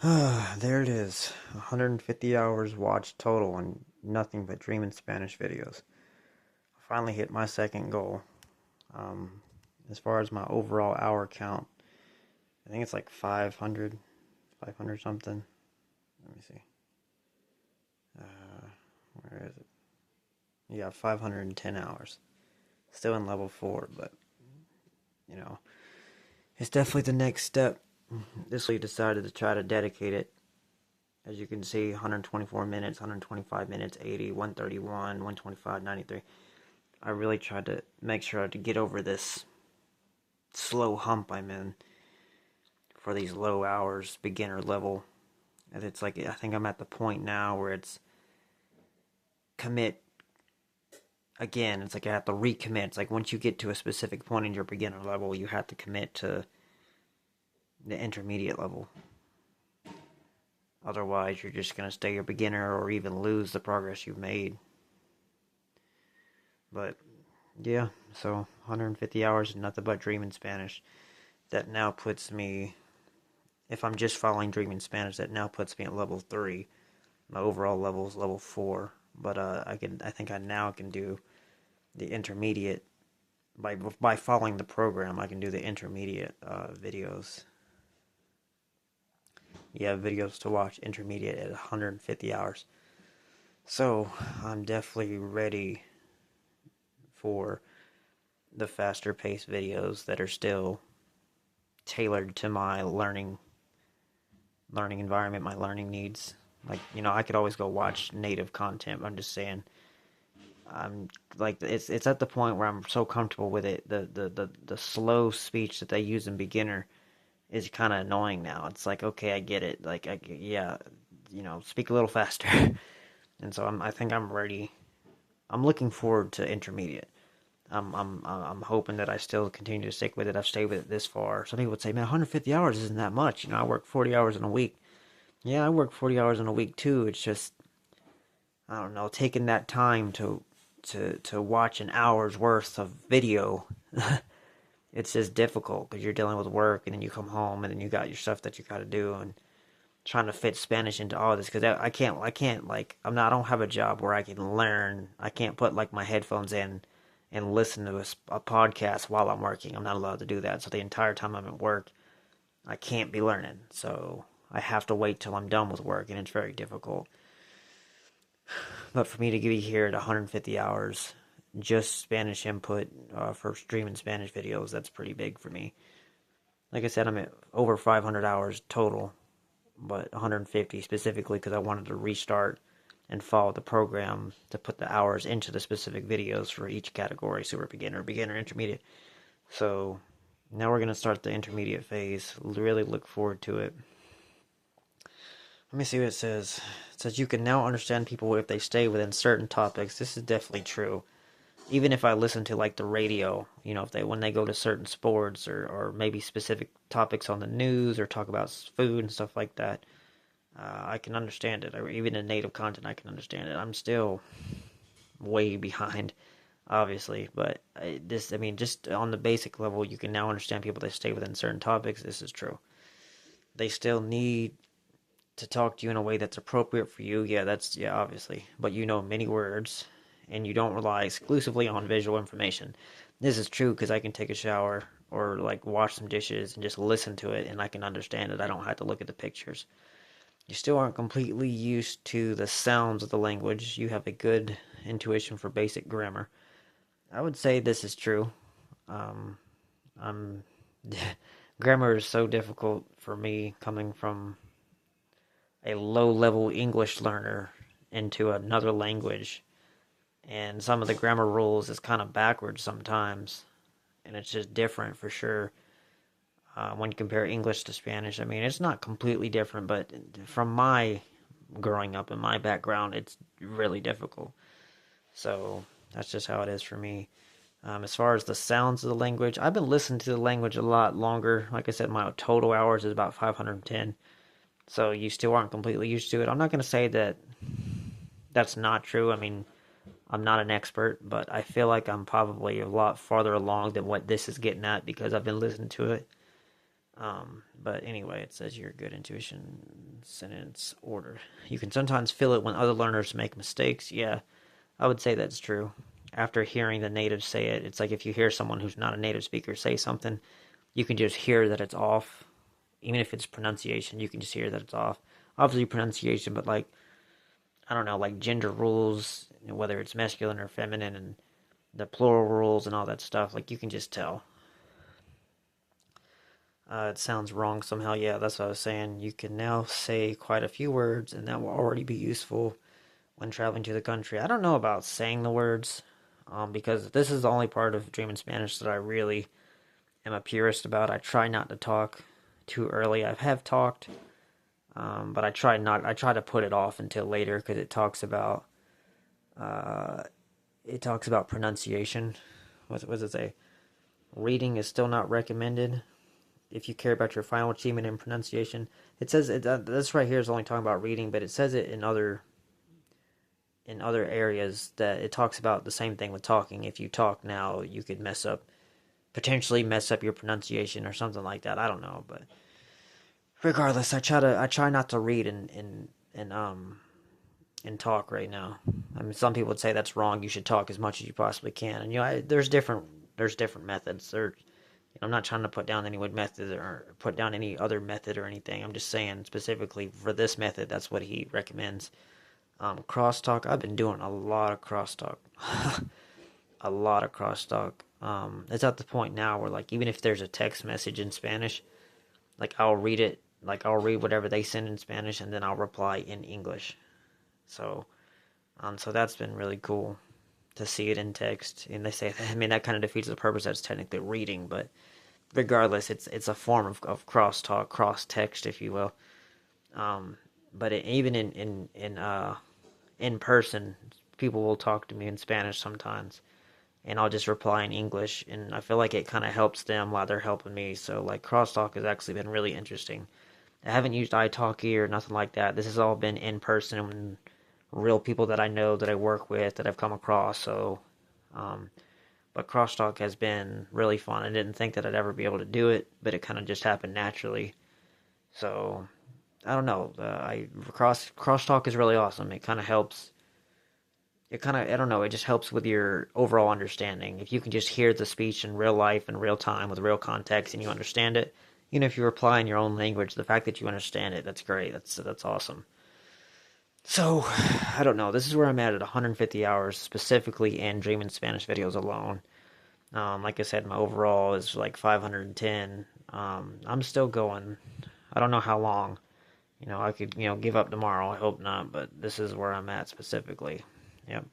There it is. 150 hours watched total on nothing but Dreaming Spanish videos. I finally hit my second goal. Um, as far as my overall hour count, I think it's like 500, 500 something. Let me see. Uh, where is it? Yeah, 510 hours. Still in level 4, but, you know, it's definitely the next step. This week decided to try to dedicate it. As you can see, 124 minutes, 125 minutes, 80, 131, 125, 93. I really tried to make sure to get over this slow hump I'm in for these low hours, beginner level. And it's like, I think I'm at the point now where it's commit again. It's like I have to recommit. It's like once you get to a specific point in your beginner level, you have to commit to the intermediate level. Otherwise, you're just going to stay a beginner or even lose the progress you've made. But yeah, so 150 hours and nothing but dreaming Spanish. That now puts me, if I'm just following dreaming Spanish, that now puts me at level 3. My overall level is level 4. But I think I now can do the intermediate by following the program. I can do the intermediate videos. Yeah, videos to watch intermediate at 150 hours. So I'm definitely ready for the faster paced videos that are still tailored to my learning environment, my learning needs. Like, I could always go watch native content. I'm just saying, I'm like, it's at the point where I'm so comfortable with it. The slow speech that they use in beginner is kind of annoying now. It's like, okay, I get it. Like, yeah, speak a little faster. And so I think I'm ready. I'm looking forward to intermediate. I'm hoping that I still continue to stick with it. I've stayed with it this far. Some people would say, man, 150 hours isn't that much. I work 40 hours in a week. Yeah, I work 40 hours in a week too. It's just, I don't know, taking that time to watch an hour's worth of video. It's just difficult because you're dealing with work and then you come home and then you got your stuff that you got to do and trying to fit Spanish into all this because I can't like I don't have a job where I can learn. I can't put like my headphones in and listen to a podcast while I'm working. I'm not allowed to do that. So the entire time I'm at work, I can't be learning. So I have to wait till I'm done with work, and it's very difficult. But for me to be here at 150 hours, just Spanish input for streaming Spanish videos, that's pretty big for me. Like I said, I'm at over 500 hours total, but 150 specifically because I wanted to restart and follow the program to put the hours into the specific videos for each category: super beginner, beginner, intermediate. So now we're going to start the intermediate phase. Really look forward to it. Let me see what it says. It says you can now understand people if they stay within certain topics. This is definitely true. Even if I listen to like the radio, if they when they go to certain sports or maybe specific topics on the news or talk about food and stuff like that, I can understand it. Or even in native content, I can understand it. I'm still way behind, obviously, but just on the basic level, you can now understand people that stay within certain topics. This is true. They still need to talk to you in a way that's appropriate for you. Yeah, obviously. But you know many words, and you don't rely exclusively on visual information. This is true because I can take a shower or like wash some dishes and just listen to it, and I can understand it. I don't have to look at the pictures. You still aren't completely used to the sounds of the language. You have a good intuition for basic grammar. I would say this is true. Um, I'm grammar is so difficult for me coming from a low level English learner into another language. And some of the grammar rules is kind of backwards sometimes. And it's just different for sure when you compare English to Spanish. I mean, it's not completely different, but from my growing up and my background, it's really difficult. So that's just how it is for me. As far as the sounds of the language, I've been listening to the language a lot longer. Like I said, my total hours is about 510. So you still aren't completely used to it. I'm not going to say that that's not true. I mean, I'm not an expert, but I feel like I'm probably a lot farther along than what this is getting at because I've been listening to it. But anyway, it says your good intuition. sentence order. You can sometimes feel it when other learners make mistakes. Yeah, I would say that's true. After hearing the natives say it, it's like if you hear someone who's not a native speaker say something, you can just hear that it's off. Even if it's pronunciation, you can just hear that it's off. Obviously pronunciation, but like, I don't know, like gender rules, whether it's masculine or feminine, and the plural rules and all that stuff, like you can just tell. It sounds wrong somehow. Yeah, that's what I was saying. You can now say quite a few words, and that will already be useful when traveling to the country. I don't know about saying the words, because this is the only part of Dreaming Spanish that I really am a purist about. I try not to talk too early. I have talked, but I try not. I try to put it off until later because uh, it talks about pronunciation. What does it say? Reading is still not recommended if you care about your final achievement in pronunciation. It says this right here is only talking about reading, but it says it in other areas that it talks about the same thing with talking. If you talk now, you could potentially mess up your pronunciation or something like that. I don't know, but regardless, I try not to read and talk right now. I mean, some people would say that's wrong. You should talk as much as you possibly can, and there's different methods. I'm not trying to put down any one method or put down any other method or anything. I'm just saying specifically for this method, that's what he recommends. Crosstalk. I've been doing a lot of crosstalk, a lot of crosstalk. It's at the point now where like even if there's a text message in Spanish, like I'll read it, like I'll read whatever they send in Spanish, and then I'll reply in English. So, so that's been really cool to see it in text. And they say, I mean, that kind of defeats the purpose. That's technically reading, but regardless, it's a form of crosstalk, cross text, if you will. But even in person, people will talk to me in Spanish sometimes, and I'll just reply in English, and I feel like it kind of helps them while they're helping me. So like crosstalk has actually been really interesting. I haven't used italki or nothing like that. This has all been in person and real people that I know, that I work with, that I've come across. So, but crosstalk has been really fun. I didn't think that I'd ever be able to do it, but it kind of just happened naturally. So I don't know. I crosstalk is really awesome. It kind of helps. It kind of, I don't know. It just helps with your overall understanding. If you can just hear the speech in real life, in real time, with real context, and you understand it, even if you reply in your own language, the fact that you understand it, that's great. That's awesome. So, I don't know. This is where I'm at 150 hours, specifically in Dreaming Spanish videos alone. Like I said, my overall is like 510. I'm still going. I don't know how long. I could, give up tomorrow. I hope not, but this is where I'm at specifically. Yep.